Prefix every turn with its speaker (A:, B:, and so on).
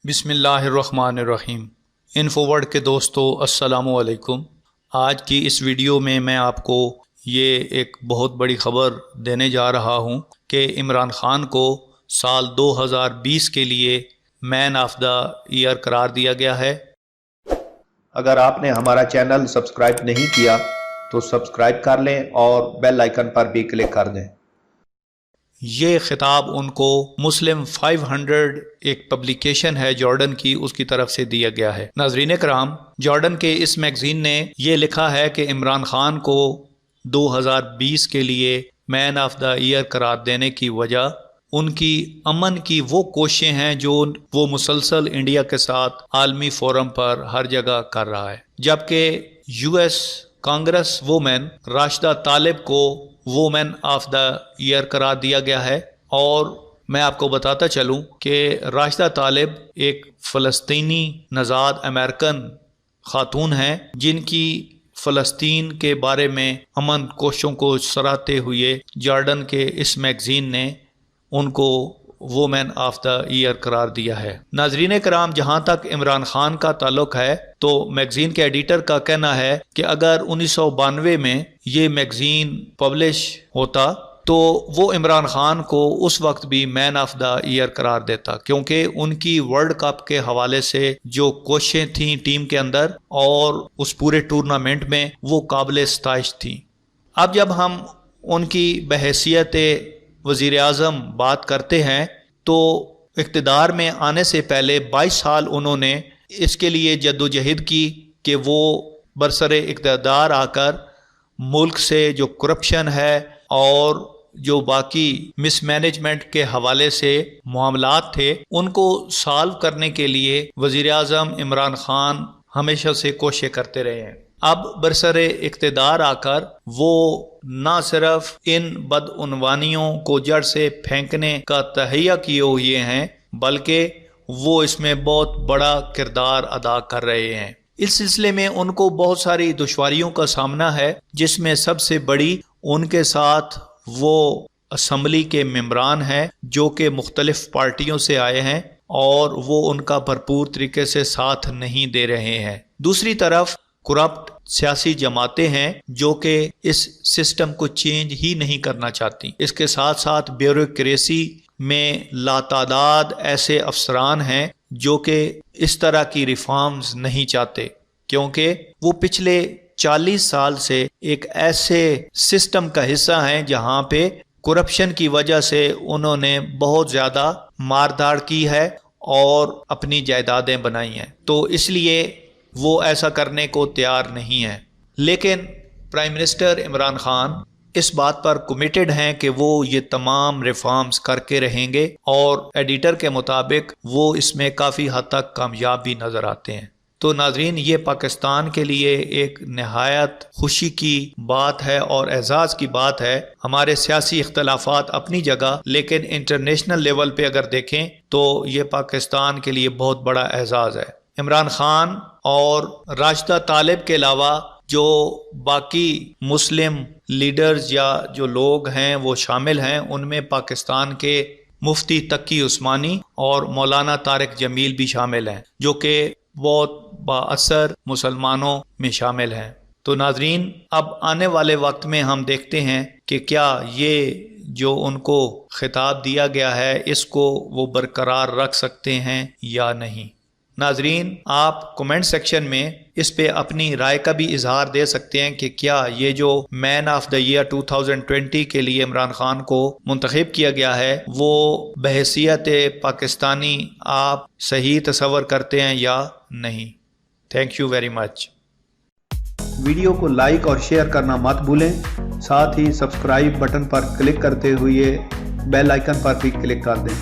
A: بسم اللہ الرحمن الرحیم۔ انفو ورڈ کے دوستو السلام علیکم۔ آج کی اس ویڈیو میں آپ کو یہ ایک بہت بڑی خبر دینے جا رہا ہوں کہ عمران خان کو سال 2020 کے لیے مین آف دا ایئر قرار دیا گیا ہے۔
B: اگر آپ نے ہمارا چینل سبسکرائب نہیں کیا تو سبسکرائب کر لیں اور بیل آئیکن پر بھی کلک کر دیں۔
A: یہ خطاب ان کو مسلم 500 ایک پبلیکیشن ہے جارڈن کی، اس کی طرف سے دیا گیا ہے۔ ناظرین کرام، جارڈن کے اس میگزین نے یہ لکھا ہے کہ عمران خان کو 2020 کے لیے مین آف دا ایئر قرار دینے کی وجہ ان کی امن کی وہ کوششیں ہیں جو وہ مسلسل انڈیا کے ساتھ عالمی فورم پر ہر جگہ کر رہا ہے، جبکہ US کانگریس وومن راشدہ طالب کو وومن آف دا ایئر قرار دیا گیا ہے۔ اور میں آپ کو بتاتا چلوں کہ راشدہ طالب ایک فلسطینی نژاد امریکن خاتون ہیں جن کی فلسطین کے بارے میں امن کوششوں کو سراہتے ہوئے جارڈن کے اس میگزین نے ان کو وومن آف دا ایئر قرار دیا ہے۔ ناظرین کرام، جہاں تک عمران خان کا تعلق ہے تو میگزین کے ایڈیٹر کا کہنا ہے کہ اگر 1992 میں یہ میگزین پبلش ہوتا تو وہ عمران خان کو اس وقت بھی مین آف دا ایئر قرار دیتا، کیونکہ ان کی ورلڈ کپ کے حوالے سے جو کوششیں تھیں ٹیم کے اندر اور اس پورے ٹورنامنٹ میں وہ قابل ستائش تھیں۔ اب جب ہم ان کی بحیثیت وزیر اعظم بات کرتے ہیں تو اقتدار میں آنے سے پہلے 22 سال انہوں نے اس کے لیے جدوجہد کی کہ وہ برسر اقتدار آ کر ملک سے جو کرپشن ہے اور جو باقی مس مینجمنٹ کے حوالے سے معاملات تھے ان کو سالو کرنے کے لیے وزیر اعظم عمران خان ہمیشہ سے کوششیں کرتے رہے ہیں۔ اب برسر اقتدار آ کر وہ نہ صرف ان بدعنوانیوں کو جڑ سے پھینکنے کا تہیہ کیے ہوئے ہیں بلکہ وہ اس میں بہت بڑا کردار ادا کر رہے ہیں۔ اس سلسلے میں ان کو بہت ساری دشواریوں کا سامنا ہے، جس میں سب سے بڑی ان کے ساتھ وہ اسمبلی کے ممبران ہیں جو کہ مختلف پارٹیوں سے آئے ہیں اور وہ ان کا بھرپور طریقے سے ساتھ نہیں دے رہے ہیں۔ دوسری طرف کرپٹ سیاسی جماعتیں ہیں جو کہ اس سسٹم کو چینج ہی نہیں کرنا چاہتی۔ اس کے ساتھ ساتھ بیوروکریسی میں لاتعداد ایسے افسران ہیں جو کہ اس طرح کی ریفارمز نہیں چاہتے، کیونکہ وہ پچھلے 40 سال سے ایک ایسے سسٹم کا حصہ ہیں جہاں پہ کرپشن کی وجہ سے انہوں نے بہت زیادہ مارداڑ کی ہے اور اپنی جائیدادیں بنائی ہیں، تو اس لیے وہ ایسا کرنے کو تیار نہیں ہے۔ لیکن پرائم منسٹر عمران خان اس بات پر کمیٹڈ ہیں کہ وہ یہ تمام ریفارمز کر کے رہیں گے، اور ایڈیٹر کے مطابق وہ اس میں کافی حد تک کامیاب بھی نظر آتے ہیں۔ تو ناظرین، یہ پاکستان کے لیے ایک نہایت خوشی کی بات ہے اور اعزاز کی بات ہے۔ ہمارے سیاسی اختلافات اپنی جگہ، لیکن انٹرنیشنل لیول پہ اگر دیکھیں تو یہ پاکستان کے لیے بہت بڑا اعزاز ہے۔ عمران خان اور راشدہ طالب کے علاوہ جو باقی مسلم لیڈرز یا جو لوگ ہیں وہ شامل ہیں، ان میں پاکستان کے مفتی تقی عثمانی اور مولانا طارق جمیل بھی شامل ہیں جو کہ بہت بااثر مسلمانوں میں شامل ہیں۔ تو ناظرین، اب آنے والے وقت میں ہم دیکھتے ہیں کہ کیا یہ جو ان کو خطاب دیا گیا ہے اس کو وہ برقرار رکھ سکتے ہیں یا نہیں۔ ناظرین، آپ کمنٹ سیکشن میں اس پہ اپنی رائے کا بھی اظہار دے سکتے ہیں کہ کیا یہ جو مین آف دا ایئر 2020 کے لیے عمران خان کو منتخب کیا گیا ہے وہ بحیثیت پاکستانی آپ صحیح تصور کرتے ہیں یا نہیں۔ Thank you very much.
B: Video کو لائک اور شیئر کرنا مت بھولیں، ساتھ ہی سبسکرائب بٹن پر کلک کرتے ہوئے بیل آئیکن پر بھی کلک کر دیں۔